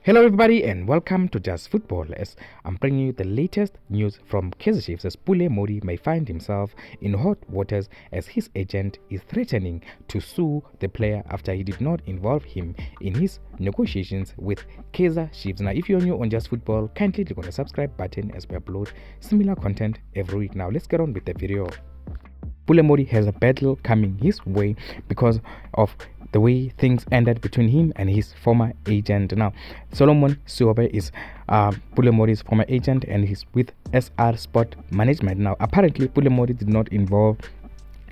Hello everybody and welcome to Just Football as I'm bringing you the latest news from Kaizer Chiefs as Pule Mmodi may find himself in hot waters as his agent is threatening to sue the player after he did not involve him in his negotiations with Kaizer Chiefs. Now if you're new on Just Football, kindly click on the subscribe button as we upload similar content every week. Now let's get on with the video. Pule Mmodi has a battle coming his way because of the way things ended between him and his former agent. Now, Solomon Siobe is Pule Mmodi's former agent and he's with SR Sport Management. Now, apparently, Pule Mmodi did not involve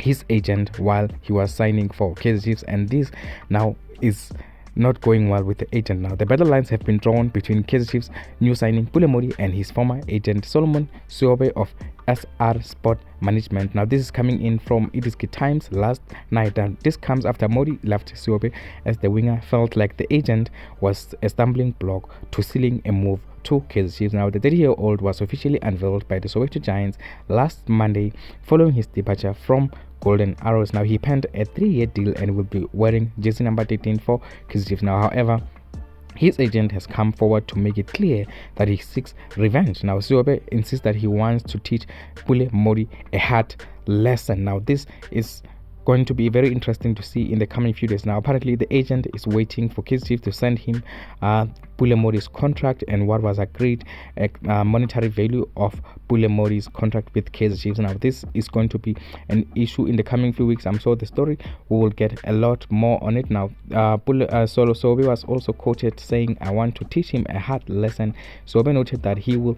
his agent while he was signing for Kaizer Chiefs, and this now is not going well with the agent. Now the battle lines have been drawn between Kaizer Chiefs new signing Pule Mmodi and his former agent Solomon Siobe of SR Sport Management. Now this is coming in from Dstv Times last night, and this comes after Mmodi left Siobe as the winger felt like the agent was a stumbling block to sealing a move to Kaizer Chiefs. Now the 30-year-old was officially unveiled by the Soweto Giants last Monday following his departure from Golden Arrows. Now he penned a 3-year deal and will be wearing jersey number 13 for Kaizer Chiefs. Now however, his agent has come forward to make it clear that he seeks revenge. Now Siobe insists that he wants to teach Pule Mmodi a hard lesson. Now this is going to be very interesting to see in the coming few days. Now apparently the agent is waiting for Kaizer Chiefs to send him Pule Mmodi's contract and what was agreed monetary value of Pule Mmodi's contract with Kaizer Chiefs. Now this is going to be an issue in the coming few weeks. I'm sure the story we will get a lot more on it. Now Solo Sobe was also quoted saying, "I want to teach him a hard lesson." Sobe noted that he will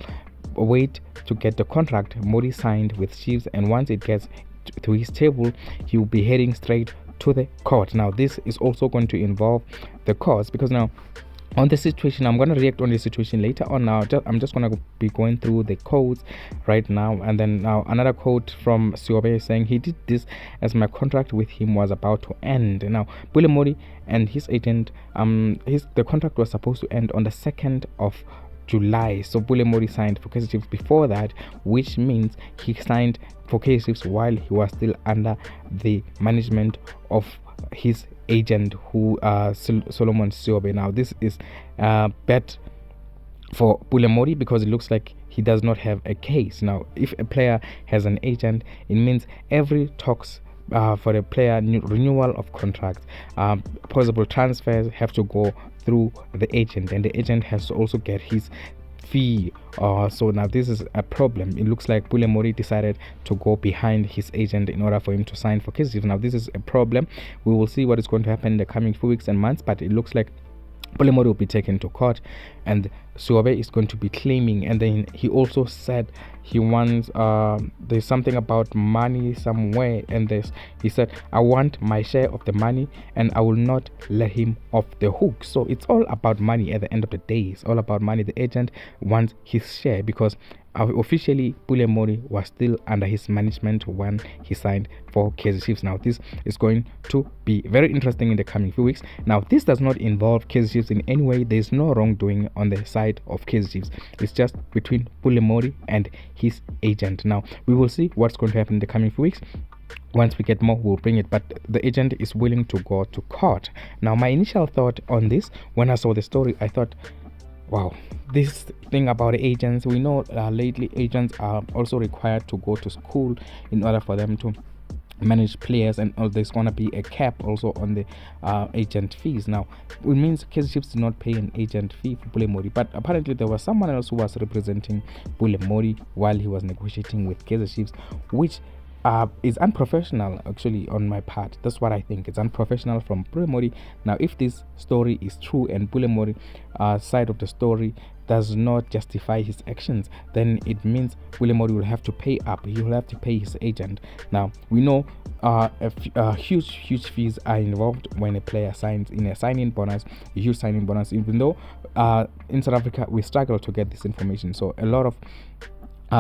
wait to get the contract Mmodi signed with Chiefs, and once it gets to his table, he will be heading straight to the court. Now this is also going to involve the courts, because now on the situation, I'm going to react on the situation later on. Now I'm just going to be going through the codes right now, and then now another quote from Siobe saying he did this as my contract with him was about to end. Now Pule Mmodi and his agent, the contract was supposed to end on the 2nd of July. So Pule Mmodi signed for Kaizer Chiefs before that, which means he signed for Kaizer Chiefs while he was still under the management of his agent, who Solomon Siobe. Now this is bad for Pule Mmodi because it looks like he does not have a case. Now if a player has an agent, it means every talks for the player renewal of contracts, possible transfers have to go through the agent, and the agent has to also get his fee. So now this is a problem. It looks like Pule Mmodi decided to go behind his agent in order for him to sign for Kaizer Chiefs. Now this is a problem. We will see what is going to happen in the coming few weeks and months, but it looks like Pule Mmodi will be taken to court and Siobe is going to be claiming. And then he also said he wants there's something about money somewhere, and he said, "I want my share of the money and I will not let him off the hook." So it's all about money at the end of the day. It's all about money. The agent wants his share because officially Pule Mmodi was still under his management when he signed for Kaizer Chiefs. Now this is going to be very interesting in the coming few weeks. Now this does not involve Kaizer Chiefs in any way. There is no wrongdoing on the side of Kaizer Chiefs. It's just between Pule Mmodi and his agent. Now we will see what's going to happen in the coming few weeks. Once we get more, we'll bring it, but the agent is willing to go to court. Now my initial thought on this, when I saw the story, I thought, wow, this thing about agents, we know lately agents are also required to go to school in order for them to manage players, and there's going to be a cap also on the agent fees. Now it means Kaizer Chiefs did not pay an agent fee for Pule Mmodi, but apparently there was someone else who was representing Pule Mmodi while he was negotiating with Kaizer Chiefs, which is unprofessional actually on my part. That's what I think. It's unprofessional from Pule Mmodi. Now if this story is true and Pule Mmodi side of the story does not justify his actions, then it means Pule Mmodi will have to pay up. He will have to pay his agent. Now we know huge fees are involved when a player signs in a signing bonus, a huge signing bonus, even though in South Africa we struggle to get this information. So a lot of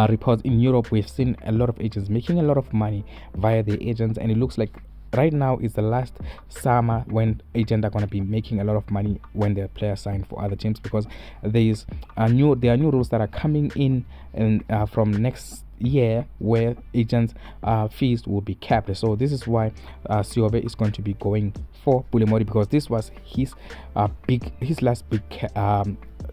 reports in Europe, we've seen a lot of agents making a lot of money via their agents, and it looks like right now is the last summer when agents are going to be making a lot of money when their players sign for other teams, because there are new rules that are coming in and from next year where agents' fees will be capped. So this is why Siobe is going to be going for Pule Mmodi, because this was his last big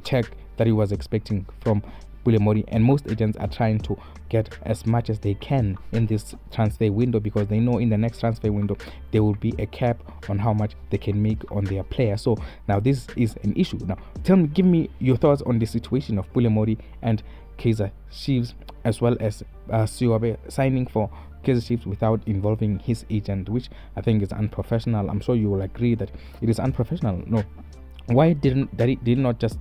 check that he was expecting from Pule Mmodi, and most agents are trying to get as much as they can in this transfer window, because they know in the next transfer window there will be a cap on how much they can make on their player. So now this is an issue. Now give me your thoughts on the situation of Pule Mmodi and Kaizer Chiefs, as well as Siobe signing for Kaizer Chiefs without involving his agent, which I think is unprofessional. I'm sure you will agree that it is unprofessional. No, why did not just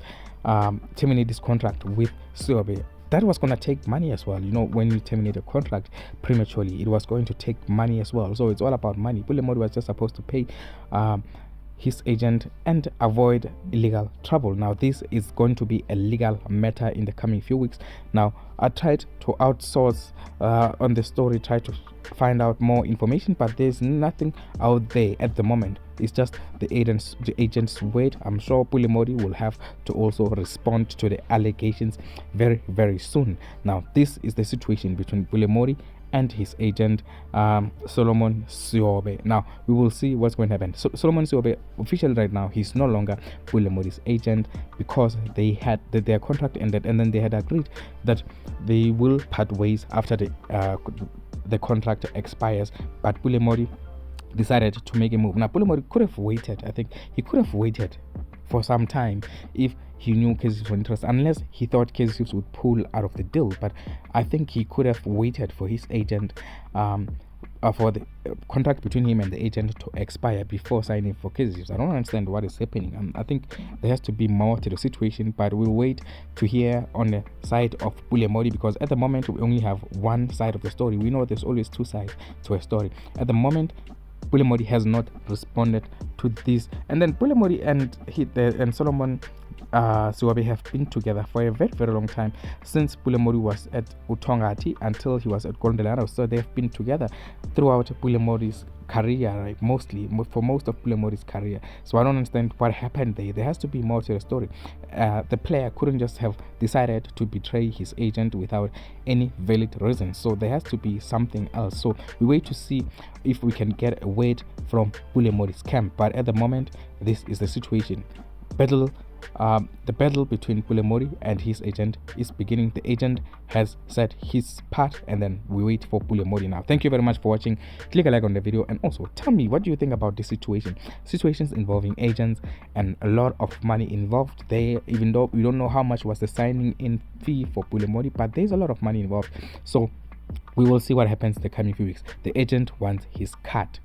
terminate this contract with Siobe? That was going to take money as well. When you terminate a contract prematurely, it was going to take money as well. So it's all about money. Pule Mmodi was just supposed to pay his agent and avoid illegal trouble. Now this is going to be a legal matter in the coming few weeks. Now I tried to outsource on the story, try to find out more information, but there's nothing out there at the moment. It's just the agent's word. I'm sure Pule Mmodi will have to also respond to the allegations very, very soon. Now this is the situation between Pule Mmodi and his agent Solomon Siobe. Now we will see what's going to happen. So Solomon Siobe officially right now, he's no longer Pule Mmodi's agent, because they had their contract ended, and then they had agreed that they will part ways after the contract expires. But Pule Mmodi decided to make a move. Now Pule Mmodi could have waited. I think he could have waited for some time if he knew Kaizer Chiefs were interested, unless he thought Kaizer Chiefs would pull out of the deal. But I think he could have waited for his agent, for the contract between him and the agent to expire before signing for Kaizer Chiefs. I don't understand what is happening. I think there has to be more to the situation, but we'll wait to hear on the side of Pule Mmodi, because at the moment we only have one side of the story. We know there's always two sides to a story. At the moment, Pule Mmodi has not responded to this, and then Pule Mmodi and Solomon Siobe have been together for a very, very long time, since Pule Mmodi was at Utongati until he was at Golden. So they've been together throughout Pule Mmodi's career, right? For most of Pule Mmodi's career. So I don't understand what happened there. There has to be more to the story. The player couldn't just have decided to betray his agent without any valid reason. So there has to be something else. So we wait to see if we can get a word from Pule Mmodi's camp. But at the moment, this is the situation. The battle between Pule Mmodi and his agent is beginning. The agent has said his part, and then we wait for Pule Mmodi now. Thank you very much for watching. Click a like on the video, and also tell me, what do you think about this situation? Situations involving agents and a lot of money involved there, even though we don't know how much was the signing in fee for Pule Mmodi, but there's a lot of money involved. So we will see what happens in the coming few weeks. The agent wants his cut.